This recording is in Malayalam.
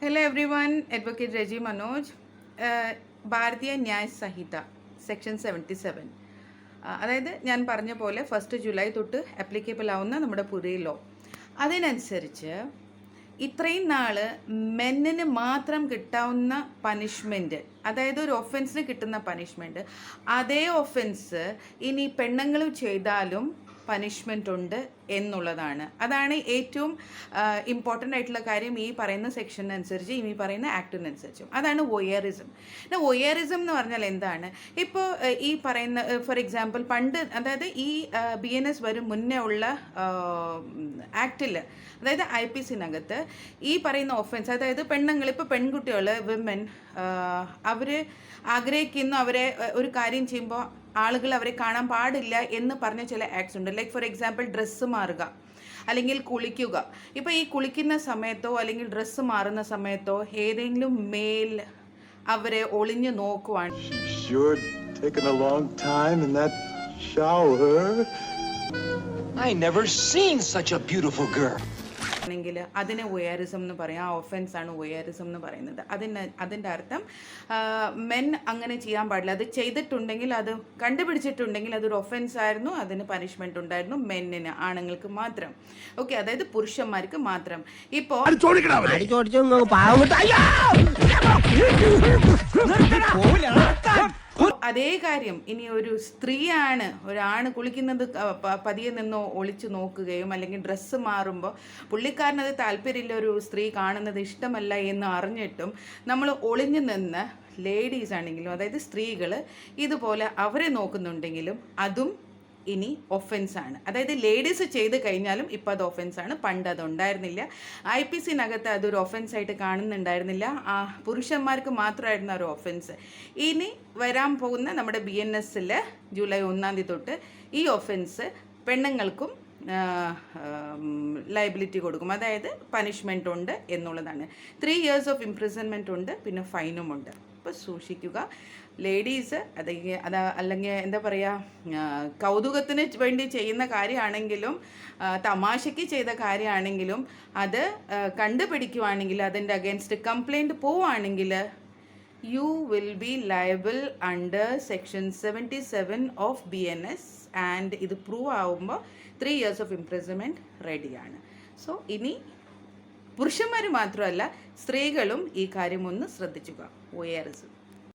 Hello everyone, Advocate Reggie Manoj, ഭാരതീയ ന്യായ സംഹിത സെക്ഷൻ 77. അതായത് ഞാൻ പറഞ്ഞ പോലെ 1 ജൂലൈ തൊട്ട് ആപ്ലിക്കബിൾ ആവുന്ന നമ്മുടെ പുതിയ ലോ. അതിനനുസരിച്ച് ഇത്രയും നാൾ മെന്നിന് മാത്രം കിട്ടാവുന്ന പണിഷ്മെൻറ്റ്, അതായത് ഒരു ഒഫൻസിന് കിട്ടുന്ന പണിഷ്മെൻറ്റ്, അതേ ഒഫൻസ് ഇനി പെണ്ണുങ്ങൾ ചെയ്താലും പണിഷ്മെൻ്റ് ഉണ്ട് എന്നുള്ളതാണ്. അതാണ് ഏറ്റവും ഇമ്പോർട്ടൻ്റ് ആയിട്ടുള്ള കാര്യം ഈ പറയുന്ന സെക്ഷൻ അനുസരിച്ച്, ഈ പറയുന്ന ആക്ടിനനുസരിച്ചും. അതാണ് വോയറിസം. വോയറിസം എന്ന് പറഞ്ഞാൽ എന്താണ്? ഇപ്പോൾ ഈ പറയുന്ന ഫോർ എക്സാമ്പിൾ പണ്ട്, അതായത് ഈ BNS വരും മുന്നേ ഉള്ള ആക്റ്റിൽ, അതായത് IPC-നകത്ത് ഈ പറയുന്ന ഒഫൻസ്, അതായത് പെണ്ണുങ്ങൾ, ഇപ്പോൾ പെൺകുട്ടികൾ, വിമൻ, അവർ ആഗ്രഹിക്കുന്നു അവരെ ഒരു കാര്യം ചെയ്യുമ്പോൾ ആളുകൾ അവരെ കാണാൻ പാടില്ല എന്ന് പറഞ്ഞ ചില ആക്ട്സ് ഉണ്ട്. ലൈക്ക് ഫോർ എക്സാമ്പിൾ ഡ്രസ്സ് മാറുക, അല്ലെങ്കിൽ കുളിക്കുക. ഇപ്പോൾ ഈ കുളിക്കുന്ന സമയത്തോ അല്ലെങ്കിൽ ഡ്രസ്സ് മാറുന്ന സമയത്തോ ഏതെങ്കിലും മേൽ അവരെ ഒളിഞ്ഞു നോക്കുവാണ്, െങ്കിൽ അതിനെ വോയറിസം എന്ന് പറയും. ആ ഒഫൻസ് ആണ് വോയറിസം എന്ന് പറയുന്നത്. അതിൻ്റെ അർത്ഥം മെൻ അങ്ങനെ ചെയ്യാൻ പാടില്ല. അത് ചെയ്തിട്ടുണ്ടെങ്കിൽ, അത് കണ്ടുപിടിച്ചിട്ടുണ്ടെങ്കിൽ അതൊരു ഒഫൻസ് ആയിരുന്നു, അതിന് പനിഷ്മെന്റ് ഉണ്ടായിരുന്നു. മെന്നിന്, ആണുങ്ങൾക്ക് മാത്രം. ഓക്കെ, അതായത് പുരുഷന്മാർക്ക് മാത്രം. ഇപ്പോൾ അതേ കാര്യം ഇനി ഒരു സ്ത്രീയാണ്, ഒരാണ് കുളിക്കുന്നത് പതിയെ നിന്നോ ഒളിച്ചു നോക്കുകയും അല്ലെങ്കിൽ ഡ്രസ്സ് മാറുമ്പോൾ പുള്ളിക്കാരനത് താല്പര്യമില്ല, ഒരു സ്ത്രീ കാണുന്നത് ഇഷ്ടമല്ല എന്ന് അറിഞ്ഞിട്ടും നമ്മൾ ഒളിഞ്ഞു നിന്ന് ലേഡീസ് ആണെങ്കിലും, അതായത് സ്ത്രീകൾ ഇതുപോലെ അവരെ നോക്കുന്നുണ്ടെങ്കിലും അതും ഇനി ഒഫൻസാണ്. അതായത് ലേഡീസ് ചെയ്ത് കഴിഞ്ഞാലും ഇപ്പോൾ അത് ഒഫൻസാണ്. പണ്ട് അത് ഉണ്ടായിരുന്നില്ല. IPC-നകത്ത് അതൊരു ഒഫൻസായിട്ട് കാണുന്നുണ്ടായിരുന്നില്ല. പുരുഷന്മാർക്ക് മാത്രമായിരുന്നു ഒരു ഒഫൻസ്. ഇനി വരാൻ പോകുന്ന നമ്മുടെ BNS-ൽ ജൂലൈ 1 തൊട്ട് ഈ ഒഫൻസ് പെണ്ണുങ്ങൾക്കും ലയബിലിറ്റി കൊടുക്കും, അതായത് പനിഷ്മെൻ്റ് ഉണ്ട് എന്നുള്ളതാണ്. 3 years ഓഫ് ഇംപ്രിസൺമെൻറ്റ് ഉണ്ട്, പിന്നെ ഫൈനും ഉണ്ട്. അപ്പോൾ സൂക്ഷിക്കുക ലേഡീസ്. അല്ലെങ്കിൽ എന്താ പറയുക, കൗതുകത്തിന് വേണ്ടി ചെയ്യുന്ന കാര്യമാണെങ്കിലും തമാശയ്ക്ക് ചെയ്ത കാര്യമാണെങ്കിലും അത് കണ്ടുപിടിക്കുവാണെങ്കിൽ, അതിൻ്റെ അഗേൻസ്റ്റ് കംപ്ലൈൻറ്റ് പോവുകയാണെങ്കിൽ you will be liable under section 77 of BNS, and ഇത് പ്രൂവ് ആവുമ്പോൾ 3 years ഓഫ് ഇംപ്രിസൺമെൻറ്റ് റെഡിയാണ്. സോ ഇനി പുരുഷന്മാർ മാത്രമല്ല, സ്ത്രീകളും ഈ കാര്യം ഒന്ന് ശ്രദ്ധിക്കുക. വോയറിസം.